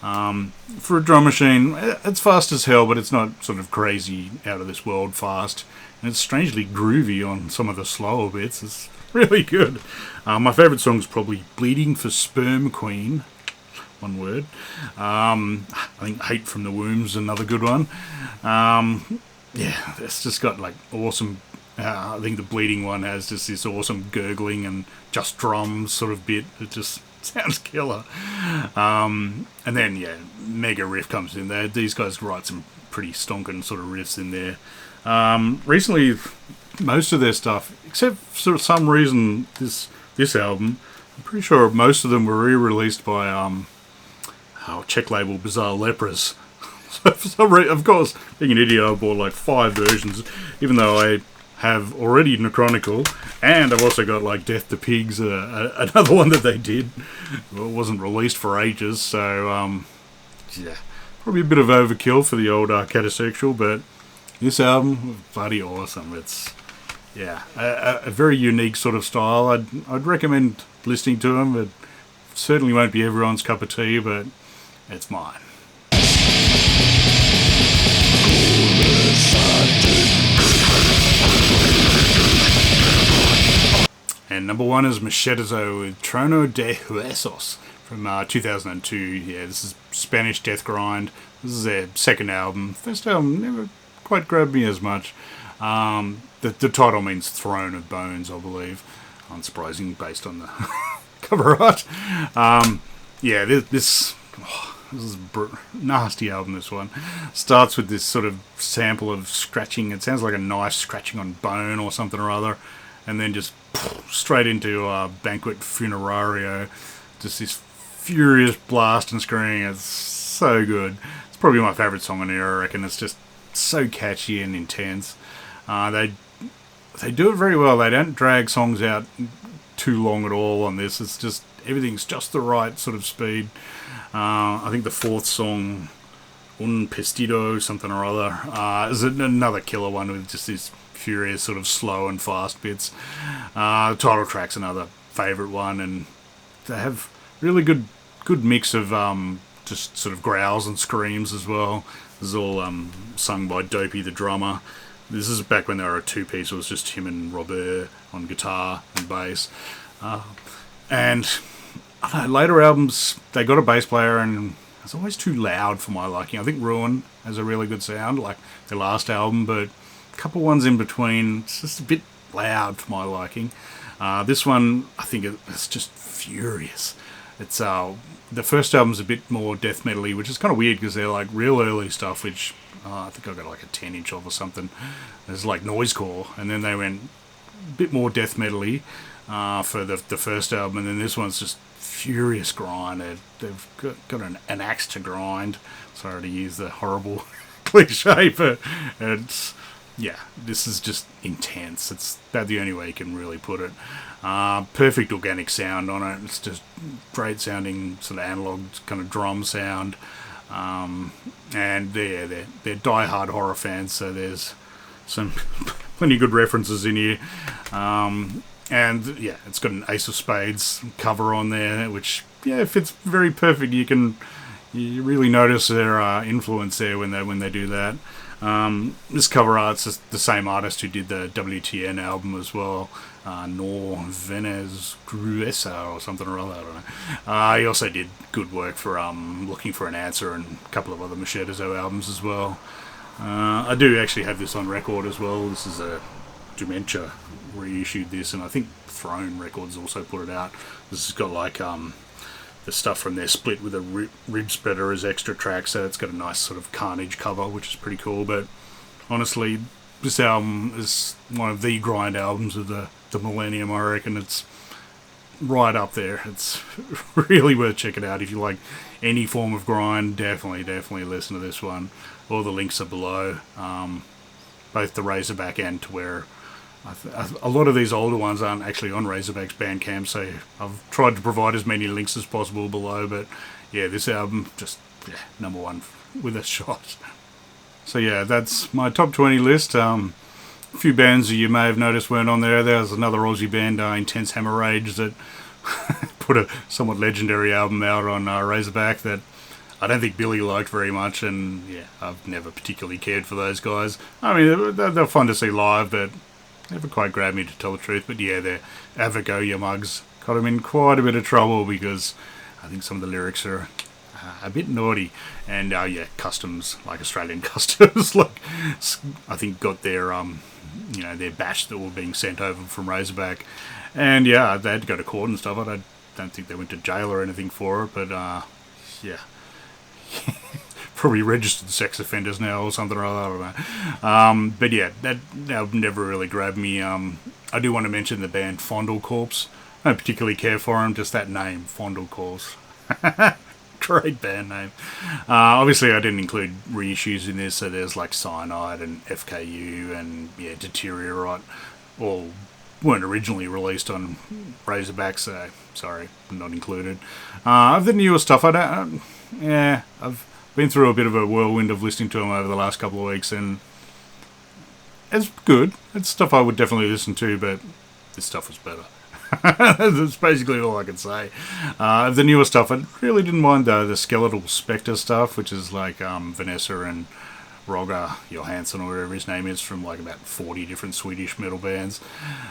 S1: For a drum machine, it's fast as hell, but it's not sort of crazy, out of this world fast. And it's strangely groovy on some of the slower bits. It's really good. My favourite song is probably Bleeding for Sperm Queen. One word. I think Hate from the Womb's another good one. Yeah, it's just got like awesome... I think the Bleeding one has just this awesome gurgling and just drums sort of bit. It just sounds killer. And then, yeah, mega riff comes in there. These guys write some pretty stonking sort of riffs in there. Recently, most of their stuff, except for some reason this album, I'm pretty sure most of them were re-released by Czech label Bizarre Lepras. So for some reason, of course, being an idiot, I bought like 5 versions, even though I have already Necronical, and I've also got like Death to Pigs, another one that they did. Well, it wasn't released for ages, so yeah, probably a bit of overkill for the old Catasexual, but this album, bloody awesome. It's yeah, a very unique sort of style. I'd recommend listening to them. It certainly won't be everyone's cup of tea, but it's mine. And number one is Machetazo with Trono de Huesos from 2002. Yeah, this is Spanish death grind. This is their second album. First album never quite grabbed me as much. The title means Throne of Bones, I believe. Unsurprising based on the cover art. Yeah, this is a nasty album, this one. Starts with this sort of sample of scratching. It sounds like a knife scratching on bone or something or other. And then just straight into Banquet Funerario. Just this furious blast and screaming. It's so good. It's probably my favourite song on here, I reckon. It's just so catchy and intense. They do it very well. They don't drag songs out too long at all on this. It's just, everything's just the right sort of speed. I think the fourth song, Un Pestido, something or other, is another killer one with just this furious sort of slow and fast bits. The title track's another favourite one, and they have really good mix of just sort of growls and screams as well. This is all sung by Dopey the drummer. This is back when they were a two-piece. It was just him and Robert on guitar and bass. And I don't know, later albums, they got a bass player, and it's always too loud for my liking. I think Ruin has a really good sound, like their last album, but a couple ones in between, it's just a bit loud for my liking. This one, I think it's just furious. It's the first album's a bit more death metal-y, which is kind of weird because they're like real early stuff, which I think I got like a 10-inch of or something. There's like noisecore, and then they went a bit more death metal-y for the first album, and then this one's just furious grind. They've got an axe to grind. Sorry to use the horrible cliche, but it's, yeah, this is just intense. It's about the only way you can really put it. Perfect organic sound on it. It's just great sounding sort of analog kind of drum sound. And they're die-hard horror fans, so there's some plenty of good references in here. And yeah, it's got an Ace of Spades cover on there, which yeah fits very perfect. You really notice their influence there when they do that. This cover art's just the same artist who did the WTN album as well, Nor Venez Gruesa or something or other, I don't know. He also did good work for Looking for an Answer and a couple of other Machetazo albums as well. I do actually have this on record as well. This is a Dementia reissued this, and I think Throne Records also put it out. This has got like the stuff from their split with a rib spreader as extra track, so it's got a nice sort of Carnage cover, which is pretty cool. But honestly, this album is one of the grind albums of the millennium. I reckon it's right up there. It's really worth checking out if you like any form of grind. Definitely listen to this one. All the links are below, both the Razorback and to where a lot of these older ones aren't actually on Razorback's Bandcamp, so I've tried to provide as many links as possible below. But yeah, this album, just number one with a shot. So yeah, that's my top 20 list. A few bands that you may have noticed weren't on there. There's another Aussie band, Intense Hammer Rage, that put a somewhat legendary album out on Razorback that I don't think Billy liked very much, and yeah, I've never particularly cared for those guys. I mean, they're fun to see live, but never quite grabbed me, to tell the truth. But yeah, their Avagoya mugs got them in quite a bit of trouble because I think some of the lyrics are a bit naughty. And yeah, customs, like Australian customs, like I think got their their batch that were being sent over from Razorback, and yeah, they had to go to court and stuff. I don't think they went to jail or anything for it, but yeah. Probably registered sex offenders now or something or other, I don't know. But yeah, that never really grabbed me. I do want to mention the band Fondle Corpse. I don't particularly care for them, just that name, Fondle Corpse. Great band name. Obviously, I didn't include reissues in this, so there's like Cyanide and FKU and yeah, Deteriorate. All weren't originally released on Razorback, so sorry, not included. Of the newer stuff, I've been through a bit of a whirlwind of listening to them over the last couple of weeks, and it's good. It's stuff I would definitely listen to, but this stuff was better. That's basically all I can say. The newer stuff, I really didn't mind the Skeletal Spectre stuff, which is like Vanessa and Roger Johansson, or whatever his name is, from like about 40 different Swedish metal bands.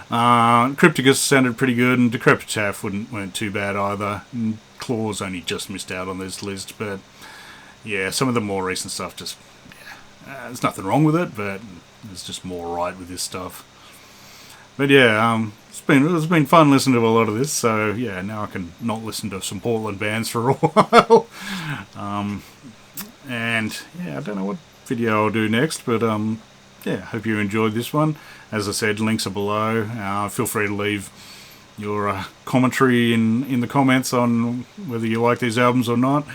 S1: Crypticus sounded pretty good, and Decrepitaf weren't too bad either. And Claws only just missed out on this list, but yeah, some of the more recent stuff just, there's nothing wrong with it, but there's just more right with this stuff. But yeah, it's been fun listening to a lot of this, so yeah, now I can not listen to some Portland bands for a while. And yeah, I don't know what video I'll do next, but yeah, hope you enjoyed this one. As I said, links are below. Feel free to leave your commentary in the comments on whether you like these albums or not,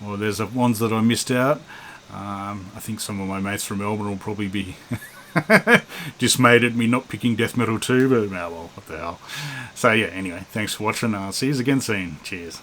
S1: or there's ones that I missed out. I think some of my mates from Melbourne will probably be dismayed at me not picking death metal too, but well, what the hell. So yeah, anyway, thanks for watching. I'll see you again soon. Cheers.